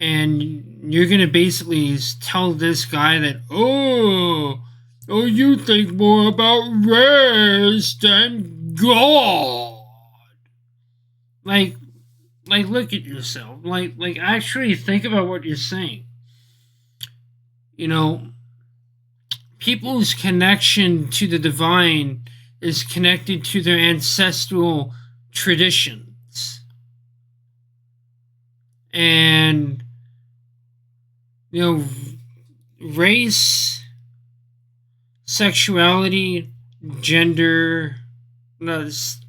And you're going to basically tell this guy that, oh, you think more about race than God. Like, look at yourself. Like, actually think about what you're saying. You know, people's connection to the divine is connected to their ancestral traditions. And, you know, race, sexuality, gender, race,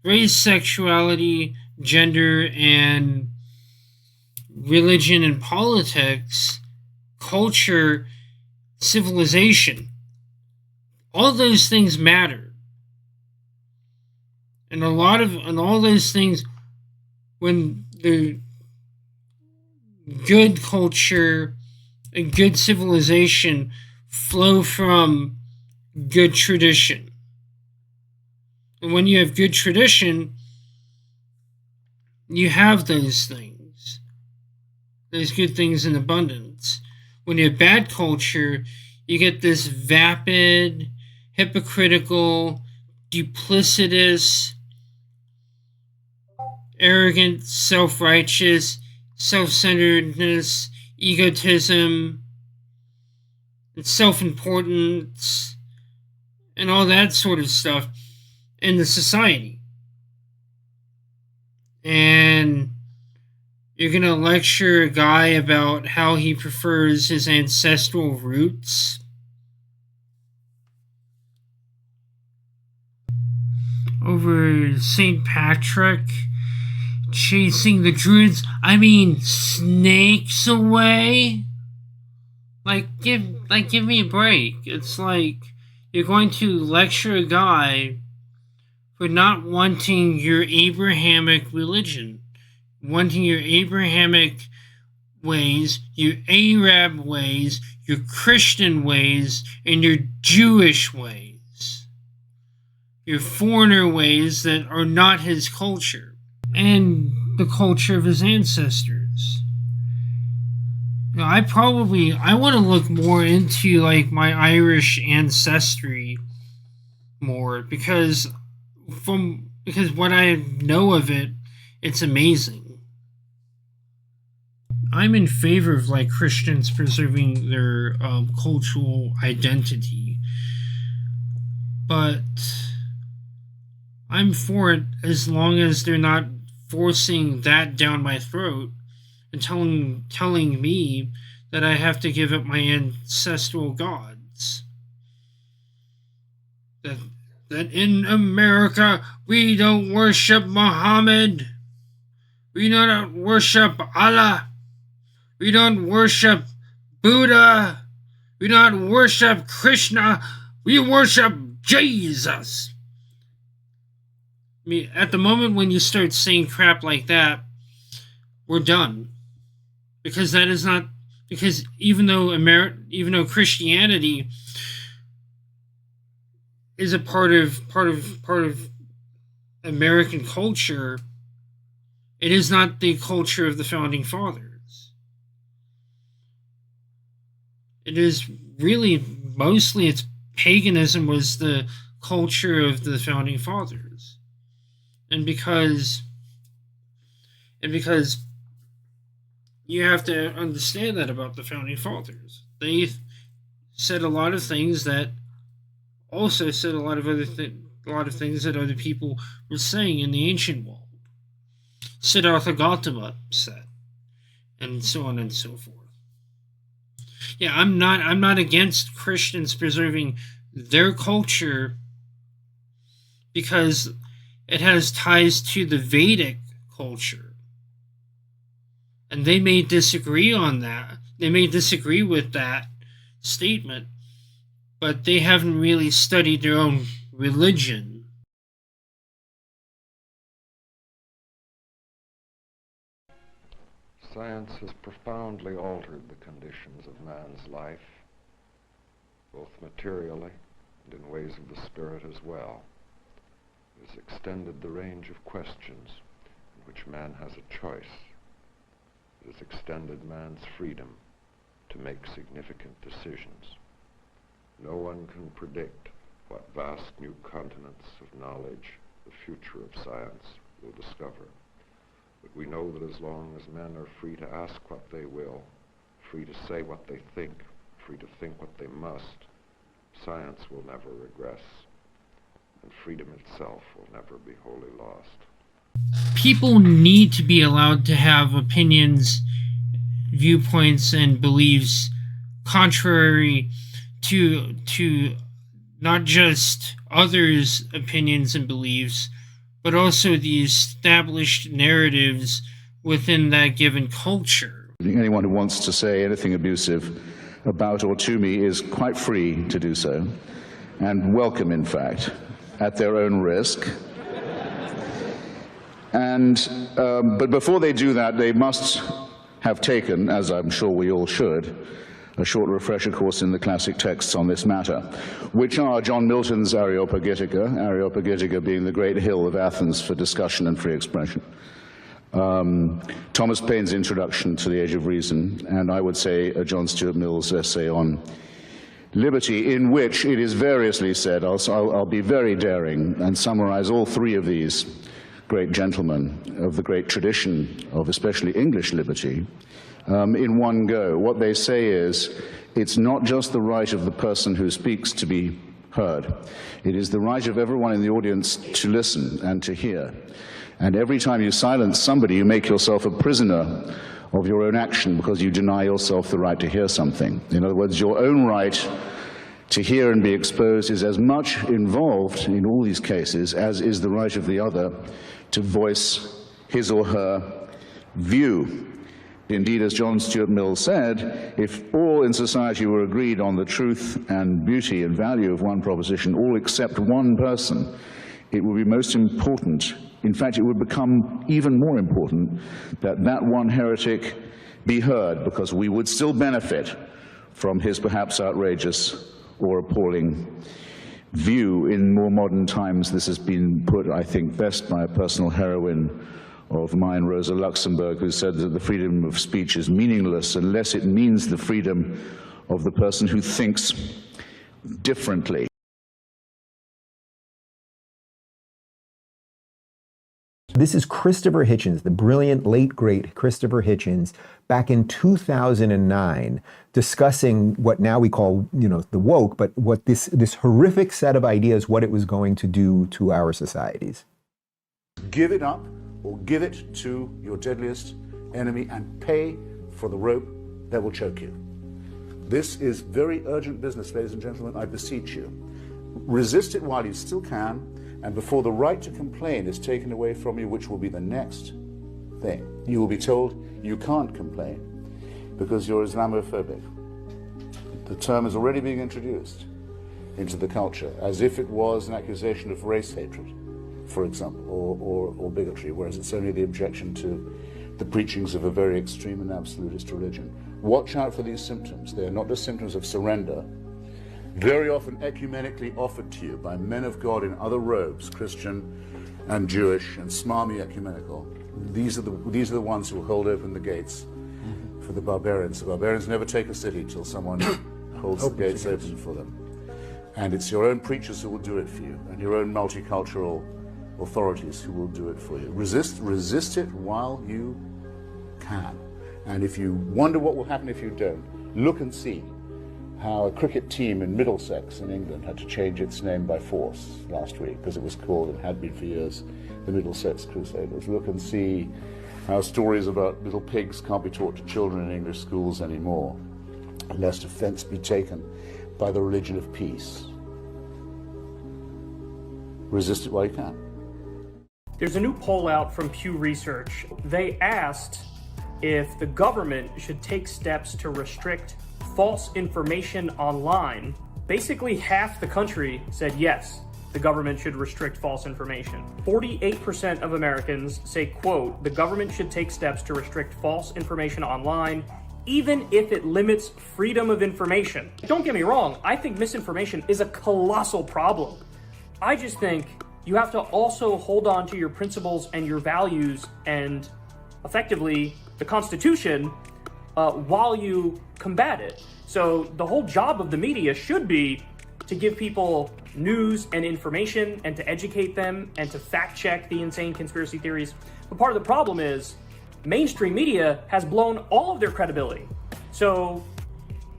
sexuality, gender, and religion and politics, culture, civilization, all those things matter. And all those things, when the good culture and good civilization flow from good tradition. And when you have good tradition, you have those things. Those good things in abundance. When you have bad culture, you get this vapid, hypocritical, duplicitous, arrogant, self-righteous, self-centeredness, egotism, and self-importance, and all that sort of stuff in the society. And you're going to lecture a guy about how he prefers his ancestral roots over St. Patrick chasing the druids, snakes away. Give me a break. It's like you're going to lecture a guy for not wanting your Abrahamic religion, wanting your Abrahamic ways, your Arab ways, your Christian ways, and your Jewish ways. Your foreigner ways that are not his culture and the culture of his ancestors. I want to look more into like my Irish ancestry more because what I know of it, it's amazing. I'm in favor of like Christians preserving their cultural identity, but I'm for it as long as they're not forcing that down my throat and telling me that I have to give up my ancestral gods. That in America we don't worship Muhammad. We don't worship Allah. We don't worship Buddha. We don't worship Krishna. We worship Jesus. At the moment when you start saying crap like that, we're done. Because that is not, because even though Christianity is a part of American culture, it is not the culture of the founding fathers. It is really mostly its paganism was the culture of the founding fathers. And because you have to understand that about the founding fathers. They said a lot of things that also said a lot of things that other people were saying in the ancient world. Siddhartha Gautama said, and so on and so forth. Yeah, I'm not against Christians preserving their culture because it has ties to the Vedic culture. And they may disagree on that. They may disagree with that statement, but they haven't really studied their own religion. Science has profoundly altered the conditions of man's life, both materially and in ways of the spirit as well. It has extended the range of questions in which man has a choice. It has extended man's freedom to make significant decisions. No one can predict what vast new continents of knowledge the future of science will discover. But we know that as long as men are free to ask what they will, free to say what they think, free to think what they must, science will never regress, and freedom itself will never be wholly lost. People need to be allowed to have opinions, viewpoints, and beliefs contrary to not just others' opinions and beliefs, but also the established narratives within that given culture. Anyone who wants to say anything abusive about or to me is quite free to do so, and welcome, in fact, at their own risk. But before they do that, they must have taken, as I'm sure we all should, a short refresher course in the classic texts on this matter, which are John Milton's Areopagitica being the great hill of Athens for discussion and free expression, Thomas Paine's Introduction to the Age of Reason, and I would say John Stuart Mill's essay on liberty, in which it is variously said, I'll be very daring and summarize all three of these great gentlemen of the great tradition of especially English liberty, in one go. What they say is, it's not just the right of the person who speaks to be heard. It is the right of everyone in the audience to listen and to hear. And every time you silence somebody, you make yourself a prisoner of your own action because you deny yourself the right to hear something. In other words, your own right to hear and be exposed is as much involved in all these cases as is the right of the other to voice his or her view. Indeed, as John Stuart Mill said, if all in society were agreed on the truth and beauty and value of one proposition, all except one person, it would be most important, in fact, it would become even more important, that that one heretic be heard, because we would still benefit from his perhaps outrageous or appalling view. In more modern times, this has been put, I think, best by a personal heroine of mine, Rosa Luxemburg, who said that the freedom of speech is meaningless unless it means the freedom of the person who thinks differently. This is Christopher Hitchens, the brilliant, late, great Christopher Hitchens, back in 2009, discussing what now we call, the woke, but what this horrific set of ideas, what it was going to do to our societies. Give it up, or give it to your deadliest enemy and pay for the rope that will choke you. This is very urgent business, ladies and gentlemen, I beseech you. Resist it while you still can, and before the right to complain is taken away from you, which will be the next thing. You will be told you can't complain because you're Islamophobic. The term is already being introduced into the culture as if it was an accusation of race hatred, for example, or bigotry, whereas it's only the objection to the preachings of a very extreme and absolutist religion. Watch out for these symptoms. They are not just symptoms of surrender, very often ecumenically offered to you by men of God in other robes, Christian and Jewish and smarmy ecumenical. These are the ones who will hold open the gates for the barbarians. The barbarians never take a city till someone holds the gates open for them. And it's your own preachers who will do it for you, and your own multicultural authorities who will do it for you. Resist it while you can. And if you wonder what will happen if you don't, look and see how a cricket team in Middlesex in England had to change its name by force last week because it was called, and had been for years, the Middlesex Crusaders. Look and see how stories about little pigs can't be taught to children in English schools anymore, lest offense be taken by the religion of peace. Resist it while you can. There's a new poll out from Pew Research. They asked if the government should take steps to restrict false information online. Basically, half the country said yes, the government should restrict false information. 48% of Americans say, quote, the government should take steps to restrict false information online, even if it limits freedom of information. Don't get me wrong, I think misinformation is a colossal problem. I just think you have to also hold on to your principles and your values and effectively the Constitution while you combat it. So the whole job of the media should be to give people news and information and to educate them and to fact check the insane conspiracy theories. But part of the problem is mainstream media has blown all of their credibility. So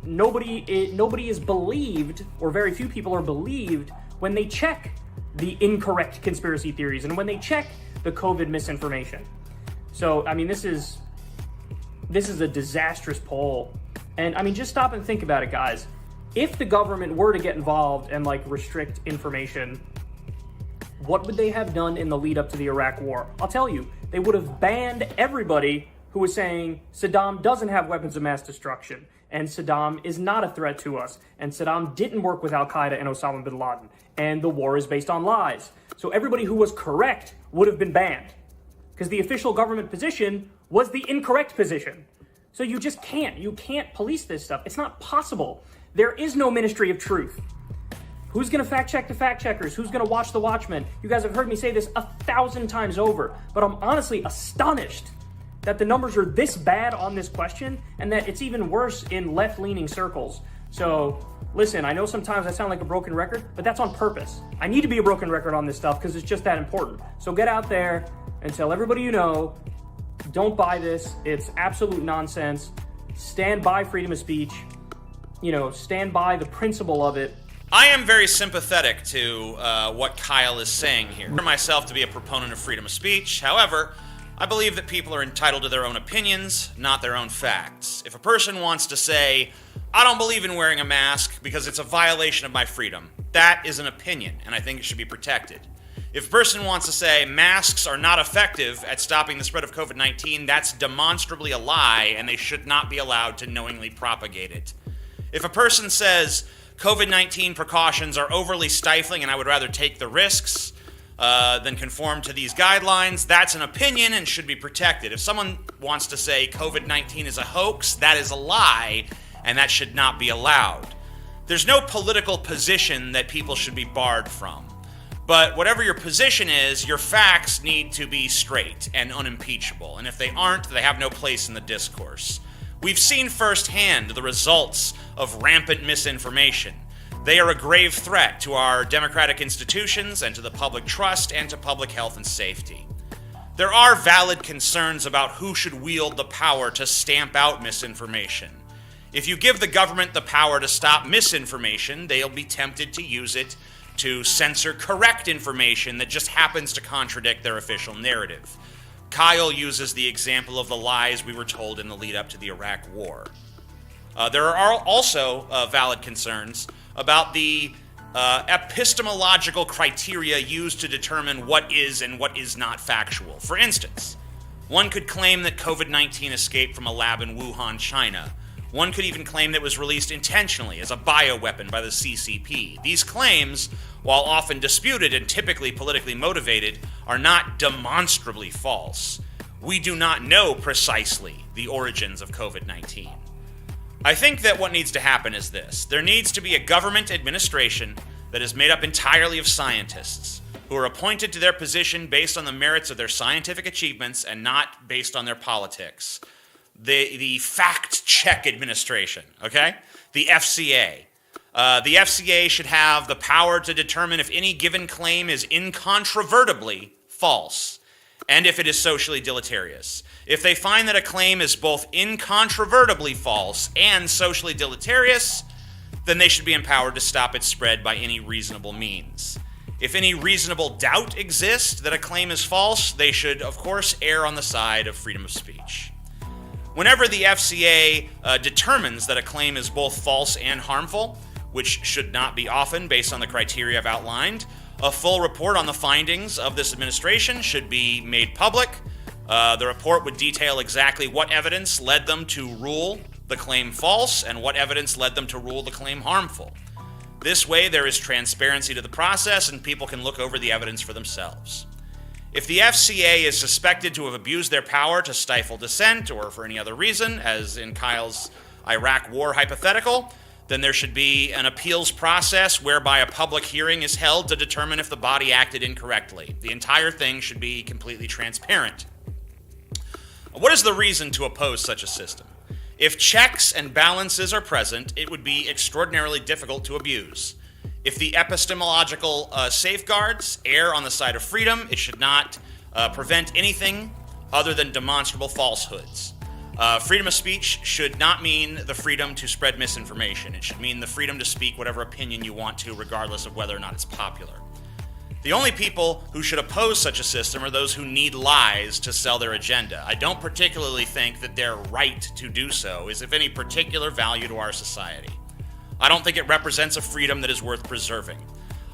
nobody is believed, or very few people are believed, when they check the incorrect conspiracy theories and when they check the COVID misinformation. So, I mean, this is a disastrous poll. And I mean, just stop and think about it, guys. If the government were to get involved and like restrict information, what would they have done in the lead up to the Iraq war? I'll tell you, they would have banned everybody who was saying Saddam doesn't have weapons of mass destruction and Saddam is not a threat to us and Saddam didn't work with Al-Qaeda and Osama bin Laden and the war is based on lies. So everybody who was correct would have been banned because the official government position was the incorrect position. So you just can't. You can't police this stuff. It's not possible. There is no Ministry of Truth. Who's going to fact check the fact checkers? Who's going to watch the watchmen? You guys have heard me say this 1,000 times over, but I'm honestly astonished that the numbers are this bad on this question and that it's even worse in left-leaning circles. So listen, I know sometimes I sound like a broken record, but that's on purpose. I need to be a broken record on this stuff because it's just that important. So get out there and tell everybody you know, don't buy this. It's absolute nonsense. Stand by freedom of speech. Stand by the principle of it. I am very sympathetic to what Kyle is saying here. I consider myself to be a proponent of freedom of speech. However, I believe that people are entitled to their own opinions, not their own facts. If a person wants to say, I don't believe in wearing a mask because it's a violation of my freedom, that is an opinion, and I think it should be protected. If a person wants to say masks are not effective at stopping the spread of COVID-19, that's demonstrably a lie, and they should not be allowed to knowingly propagate it. If a person says COVID-19 precautions are overly stifling and I would rather take the risks than conform to these guidelines, that's an opinion and should be protected. If someone wants to say COVID-19 is a hoax, that is a lie, and that should not be allowed. There's no political position that people should be barred from. But whatever your position is, your facts need to be straight and unimpeachable. And if they aren't, they have no place in the discourse. We've seen firsthand the results of rampant misinformation. They are a grave threat to our democratic institutions and to the public trust and to public health and safety. There are valid concerns about who should wield the power to stamp out misinformation. If you give the government the power to stop misinformation, they'll be tempted to use it to censor correct information that just happens to contradict their official narrative. Kyle uses the example of the lies we were told in the lead up to the Iraq war. There are also valid concerns about the epistemological criteria used to determine what is and what is not factual. For instance, one could claim that COVID-19 escaped from a lab in Wuhan, China. One could even claim that it was released intentionally as a bioweapon by the CCP. These claims, while often disputed and typically politically motivated, are not demonstrably false. We do not know precisely the origins of COVID-19. I think that what needs to happen is this. There needs to be a government administration that is made up entirely of scientists who are appointed to their position based on the merits of their scientific achievements and not based on their politics. The fact check administration, okay? The FCA. The FCA should have the power to determine if any given claim is incontrovertibly false and if it is socially deleterious. If they find that a claim is both incontrovertibly false and socially deleterious, then they should be empowered to stop its spread by any reasonable means. If any reasonable doubt exists that a claim is false, they should, of course, err on the side of freedom of speech. Whenever the FCA determines that a claim is both false and harmful, which should not be often based on the criteria I've outlined, a full report on the findings of this administration should be made public. The report would detail exactly what evidence led them to rule the claim false and what evidence led them to rule the claim harmful. This way, there is transparency to the process and people can look over the evidence for themselves. If the FCA is suspected to have abused their power to stifle dissent or for any other reason, as in Kyle's Iraq war hypothetical, then there should be an appeals process whereby a public hearing is held to determine if the body acted incorrectly. The entire thing should be completely transparent. What is the reason to oppose such a system? If checks and balances are present, it would be extraordinarily difficult to abuse. If the epistemological safeguards err on the side of freedom, it should not prevent anything other than demonstrable falsehoods. Freedom of speech should not mean the freedom to spread misinformation. It should mean the freedom to speak whatever opinion you want to, regardless of whether or not it's popular. The only people who should oppose such a system are those who need lies to sell their agenda. I don't particularly think that their right to do so is of any particular value to our society. I don't think it represents a freedom that is worth preserving.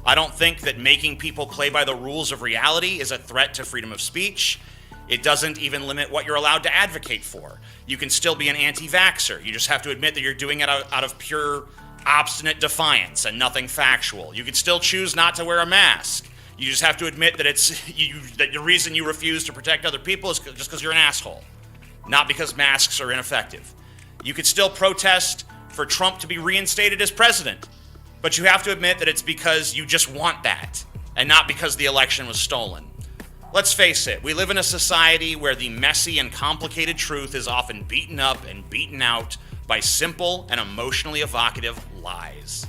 I don't think that making people play by the rules of reality is a threat to freedom of speech. It doesn't even limit what you're allowed to advocate for. You can still be an anti-vaxxer. You just have to admit that you're doing it out of pure obstinate defiance and nothing factual. You can still choose not to wear a mask. You just have to admit that that the reason you refuse to protect other people is just because you're an asshole, not because masks are ineffective. You could still protest for Trump to be reinstated as president, but you have to admit that it's because you just want that and not because the election was stolen. Let's face it, we live in a society where the messy and complicated truth is often beaten up and beaten out by simple and emotionally evocative lies.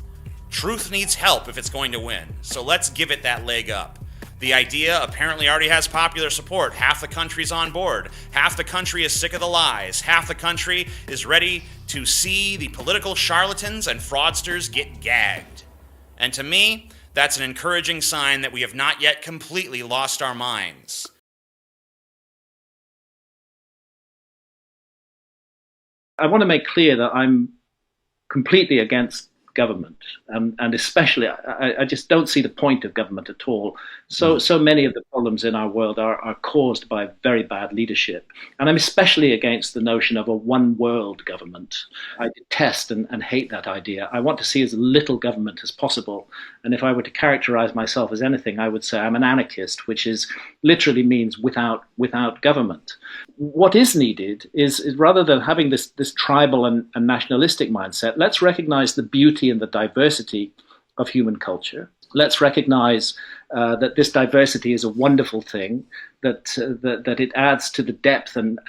Truth needs help if it's going to win, so let's give it that leg up. The idea apparently already has popular support. Half the country's on board. Half the country is sick of the lies. Half the country is ready to see the political charlatans and fraudsters get gagged. And to me, that's an encouraging sign that we have not yet completely lost our minds. I want to make clear that I'm completely against government, and especially I just don't see the point of government at all. So many of the problems in our world are caused by very bad leadership, and I'm especially against the notion of a one world government. I detest and hate that idea. I want to see as little government as possible, and if I were to characterize myself as anything, I would say I'm an anarchist, which is literally means without government. What is needed is rather than having this tribal and nationalistic mindset, let's recognize the beauty and the diversity of human culture. Let's recognize that this diversity is a wonderful thing, that it adds to the depth and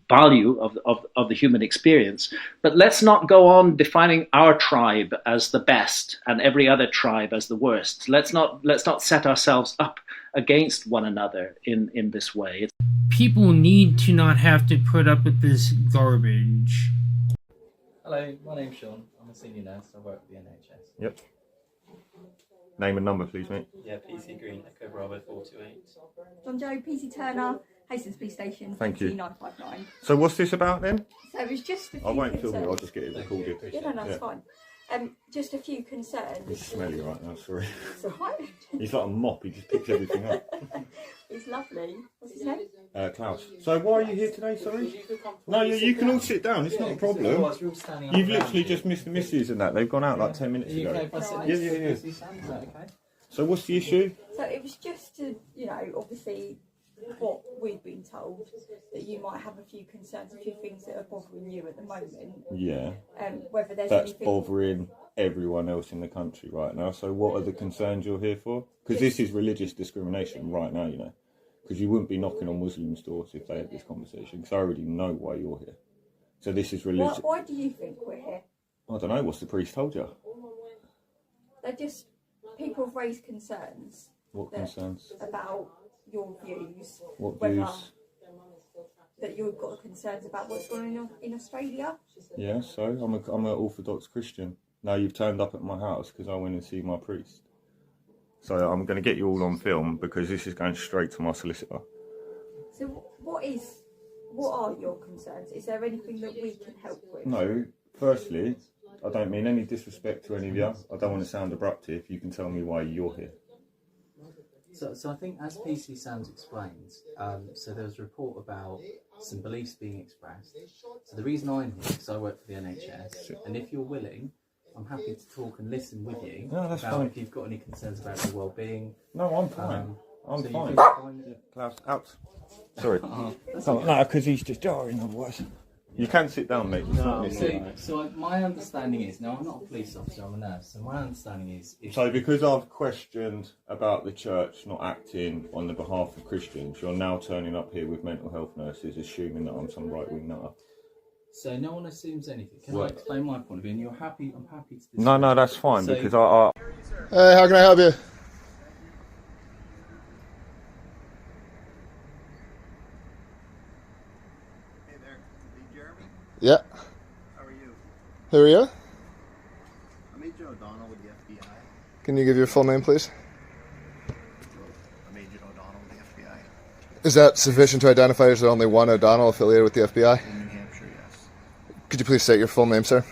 value of the human experience. But let's not go on defining our tribe as the best and every other tribe as the worst. Let's not set ourselves up against one another in this way. People need to not have to put up with this garbage. Hello, my name's Sean. I'm a senior nurse. I work for the NHS. Yep. Name and number, please, mate. Yeah, PC Green, Echo Bravo 428. John Joe, PC Turner, Hastings Police Station, Thank you. 959. So what's this about then? So it was just a few I won't film concerns. it, I'll just get it recorded. Yeah, no, that's fine. Just a few concerns. It's smelly right now, sorry. It's alright. He's like a mop, he just picks everything up. He's lovely. What's his name? Klaus. So why are you here today, sorry? No, you can all sit down, it's not a problem. You've literally just missed the missus and that. They've gone out like 10 minutes ago. Yeah. So what's the issue? So it was just to, obviously what we've been told, that you might have a few concerns, a few things that are bothering you at the moment. Yeah. Whether there's That's anything bothering everyone else in the country right now. So what are the concerns you're here for? Because this is religious discrimination right now, because you wouldn't be knocking on Muslims' doors if they had this conversation, because I already know why you're here. So this is religious. Why do you think we're here? I don't know, what's the priest told you? They're just, people have raised concerns. What concerns? About your views. What whether views? That you've got concerns about what's going on in Australia. Yeah, so I'm an Orthodox Christian. Now you've turned up at my house because I went and see my priest. So I'm going to get you all on film because this is going straight to my solicitor. So what are your concerns? Is there anything that we can help with? No, firstly, I don't mean any disrespect to any of you. I don't want to sound abrupt if you can tell me why you're here. So I think, as PC Sands explains, so there was a report about some beliefs being expressed. So the reason I'm here is because I work for the NHS, and if you're willing, I'm happy to talk and listen with you that's about fine. if you've got any concerns about your well-being. No, I'm fine. I'm so fine. Yeah, Klaus, out. Sorry. No, because he's just jarring otherwise. You can sit down, mate. It's not an issue. So my understanding is, now I'm not a police officer, I'm a nurse, so my understanding is... So because I've questioned about the church not acting on the behalf of Christians, you're now turning up here with mental health nurses, assuming that I'm some right-wing nutter. So no one assumes anything. Can I explain my point of view? And you're happy, I'm happy to... No, that's fine, so, because I... Hey, how can I help you? Yeah. How are you? Who are you? I'm Agent O'Donnell with the FBI. Can you give your full name, please? I'm Agent O'Donnell with the FBI. Is that sufficient to identify as only one O'Donnell affiliated with the FBI? In New Hampshire, yes. Could you please state your full name, sir?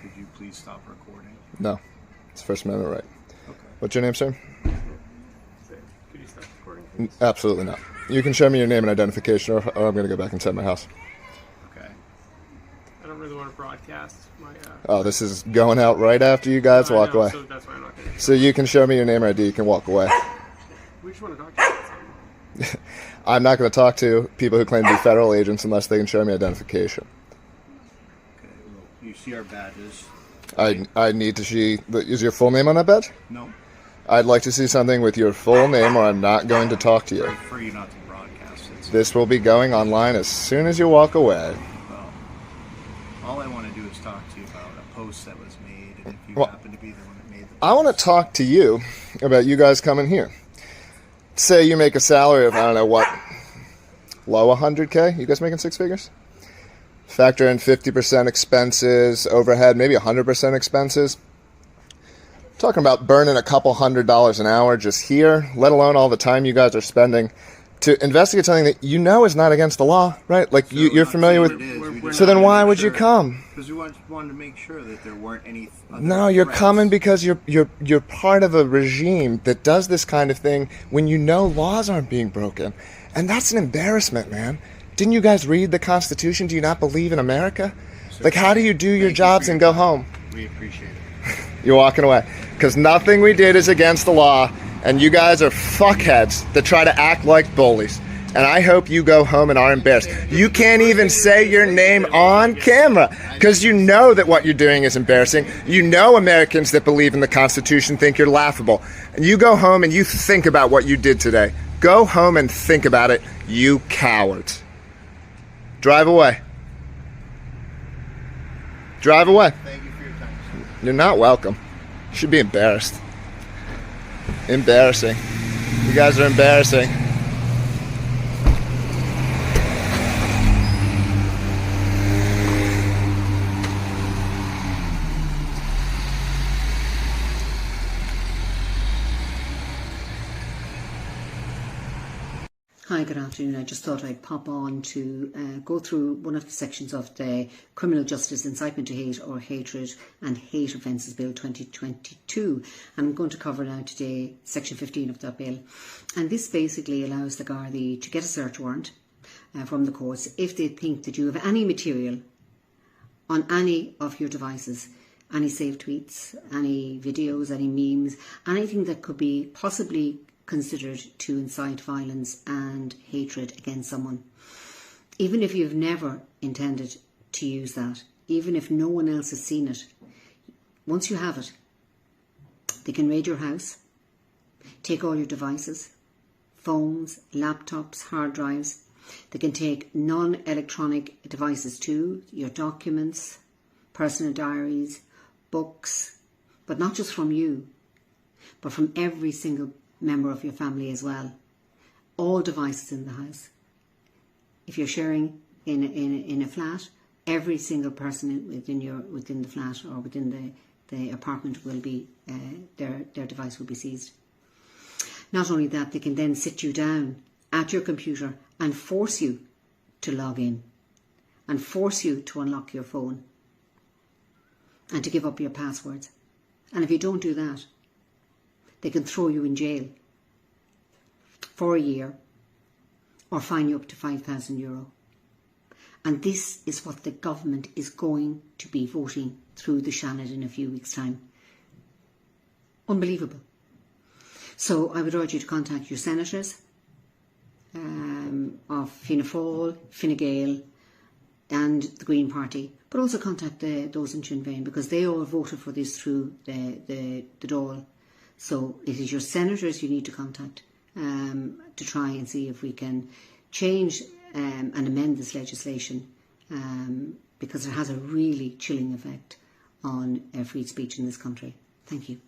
Could you please stop recording? No. It's First Amendment right. Okay. What's your name, sir? Could you stop recording, please? Absolutely not. You can show me your name and identification, or I'm going to go back inside my house. Okay. I don't really want to broadcast my... Oh, this is going out right after you guys walk away. So that's why I'm not going to... So you can show me your name or ID, you can walk away. We just want to talk to you. I'm not going to talk to people who claim to be federal agents unless they can show me identification. Okay, well, you see our badges. I need to see... Is your full name on that badge? No. I'd like to see something with your full name or I'm not going to talk to you. I prefer you not to broadcast it. This will be going online as soon as you walk away. Well, all I want to do is talk to you about a post that was made, and if you happen to be the one that made the post. I want to talk to you about you guys coming here. Say you make a salary of, I don't know what, low 100K? You guys making six figures? Factor in 50% expenses, overhead, maybe 100% expenses. Talking about burning a couple $100 an hour just here, let alone all the time you guys are spending to investigate something that you know is not against the law, right? Like, so you're familiar with... So then why would you come? Because we wanted to make sure that there weren't any... No, you're coming because you're part of a regime that does this kind of thing when you know laws aren't being broken. And that's an embarrassment, man. Didn't you guys read the Constitution? Do you not believe in America? Like, how do you do your jobs and go home? We appreciate it. You're walking away. Because nothing we did is against the law, and you guys are fuckheads that try to act like bullies. And I hope you go home and are embarrassed. You can't even say your name on camera because you know that what you're doing is embarrassing. You know Americans that believe in the Constitution think you're laughable. And you go home and you think about what you did today. Go home and think about it, you cowards. Drive away. Drive away. Thank you for your time. You're not welcome. You should be embarrassed. Embarrassing. You guys are embarrassing. Hi, good afternoon. I just thought I'd pop on to go through one of the sections of the Criminal Justice Incitement to Hate or Hatred and Hate Offences Bill 2022. And I'm going to cover now today Section 15 of that bill. And this basically allows the Gardaí to get a search warrant from the courts if they think that you have any material on any of your devices, any saved tweets, any videos, any memes, anything that could be possibly considered to incite violence and hatred against someone. Even if you've never intended to use that, even if no one else has seen it, once you have it, they can raid your house, take all your devices, phones, laptops, hard drives. They can take non-electronic devices too, your documents, personal diaries, books, but not just from you, but from every single member of your family as well. All devices in the house. If you're sharing in a flat, every single person within the flat or within the apartment will be their device will be seized. Not only that, they can then sit you down at your computer and force you to log in and force you to unlock your phone and to give up your passwords. And if you don't do that, they can throw you in jail for a year or fine you up to €5,000. And this is what the government is going to be voting through the Shannon in a few weeks' time. Unbelievable. So I would urge you to contact your senators of Fianna Fáil, Fine Gael and the Green Party, but also contact those in Sinn Féin, because they all voted for this through the Dáil. So it is your senators you need to contact to try and see if we can change and amend this legislation, because it has a really chilling effect on free speech in this country. Thank you.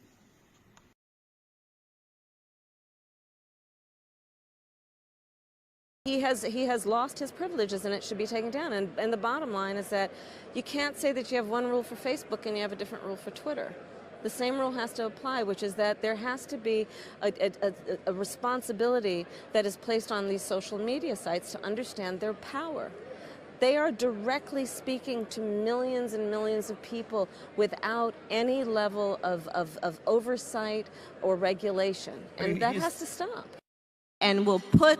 He has lost his privileges, and it should be taken down. And the bottom line is that you can't say that you have one rule for Facebook and you have a different rule for Twitter. The same rule has to apply, which is that there has to be a responsibility that is placed on these social media sites to understand their power. They are directly speaking to millions and millions of people without any level of oversight or regulation, and that has to stop. And will put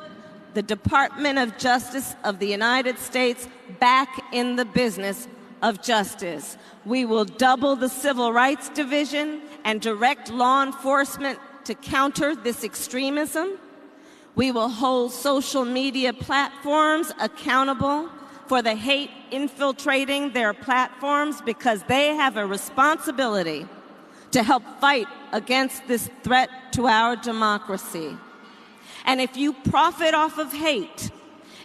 the Department of Justice of the United States back in the business of justice. We will double the Civil Rights Division and direct law enforcement to counter this extremism. We will hold social media platforms accountable for the hate infiltrating their platforms, because they have a responsibility to help fight against this threat to our democracy. And if you profit off of hate,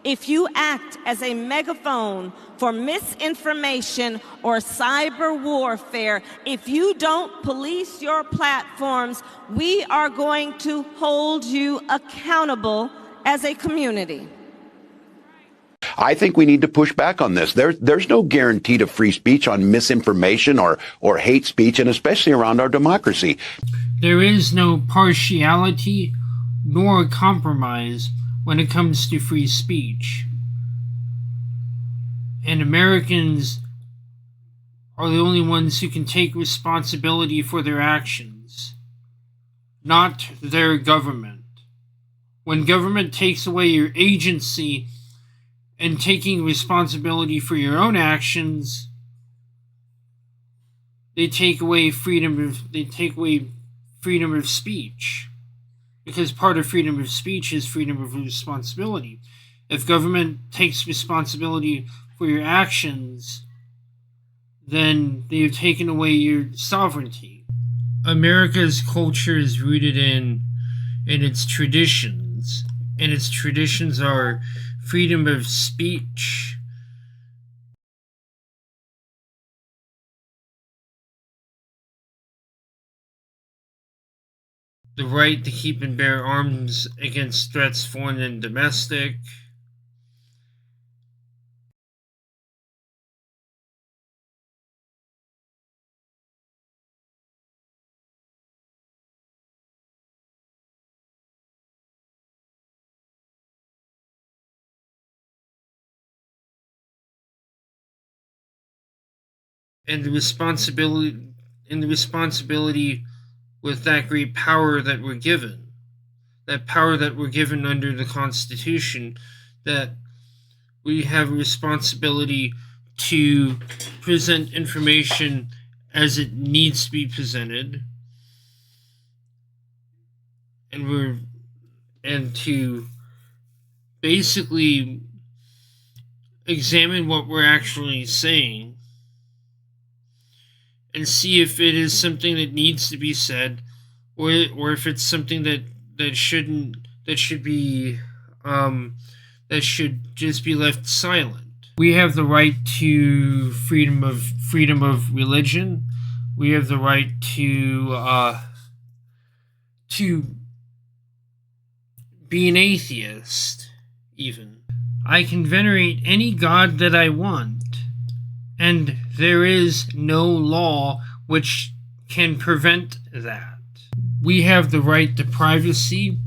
if you act as a megaphone for misinformation or cyber warfare, if you don't police your platforms, we are going to hold you accountable as a community. I think we need to push back on this. There's no guarantee to free speech on misinformation or hate speech, and especially around our democracy. There is no partiality nor compromise when it comes to free speech. And Americans are the only ones who can take responsibility for their actions, not their government. When government takes away your agency and taking responsibility for your own actions, they take away freedom of speech. Because part of freedom of speech is freedom of responsibility. If government takes responsibility for your actions, then they have taken away your sovereignty. America's culture is rooted in its traditions, and its traditions are freedom of speech, the right to keep and bear arms against threats foreign and domestic, and the responsibility with that great power that we're given, under the Constitution, that we have a responsibility to present information as it needs to be presented, and to basically examine what we're actually saying and see if it is something that needs to be said, or if it's something that should just be left silent. We have the right to freedom of religion. We have the right to be an atheist, even. I can venerate any god that I want, and there is no law which can prevent that. We have the right to privacy.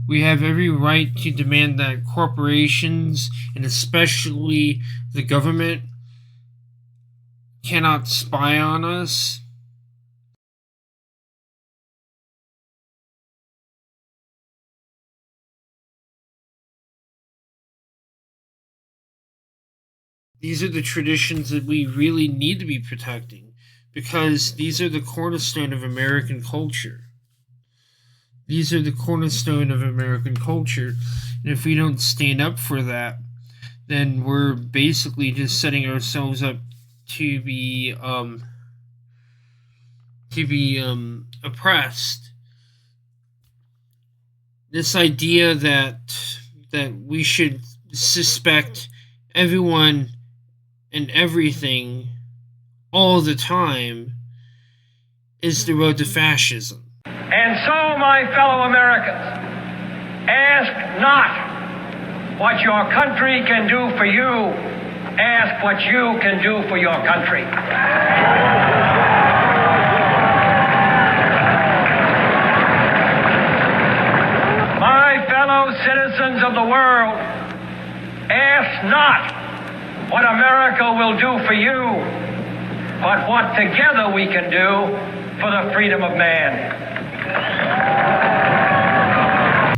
We have every right to demand that corporations, and especially the government, cannot spy on us. These are the traditions that we really need to be protecting, because these are the cornerstone of American culture. And if we don't stand up for that, then we're basically just setting ourselves up to be oppressed. This idea that we should suspect everyone and everything all the time is the road to fascism. And so, my fellow Americans, ask not what your country can do for you, ask what you can do for your country. My fellow citizens of the world, ask not what America will do for you, but what together we can do for the freedom of man.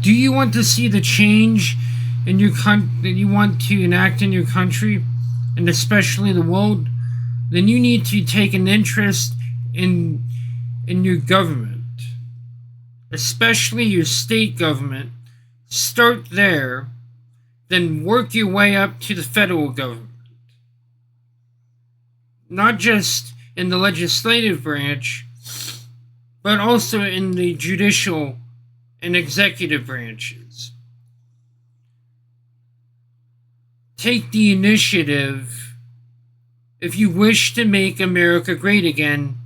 Do you want to see the change in your that you want to enact in your country, and especially the world? Then you need to take an interest in your government, especially your state government. Start there, then work your way up to the federal government. Not just in the legislative branch, but also in the judicial and executive branches. Take the initiative if you wish to make America great again,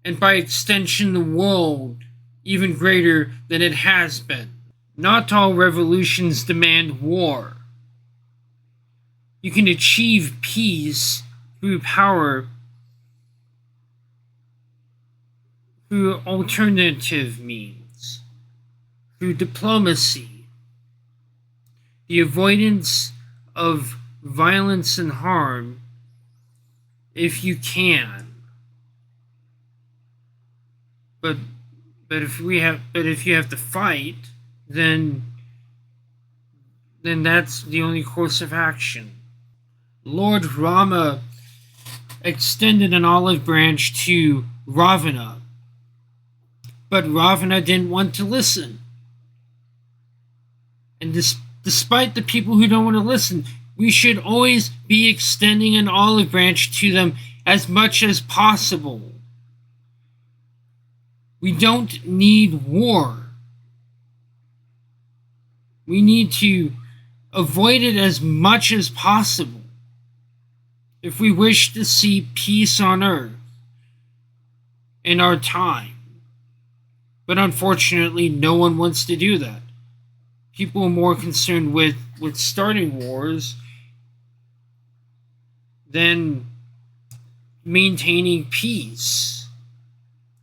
and by extension the world even greater than it has been. Not all revolutions demand war. You can achieve peace through power, through alternative means, through diplomacy, the avoidance of violence and harm, if you can. But if you have to fight, then that's the only course of action. Lord Rama extended an olive branch to Ravana, but Ravana didn't want to listen. And despite the people who don't want to listen, we should always be extending an olive branch to them as much as possible. We don't need war. We need to avoid it as much as possible if we wish to see peace on earth in our time. But unfortunately, no one wants to do that. People are more concerned with starting wars than maintaining peace.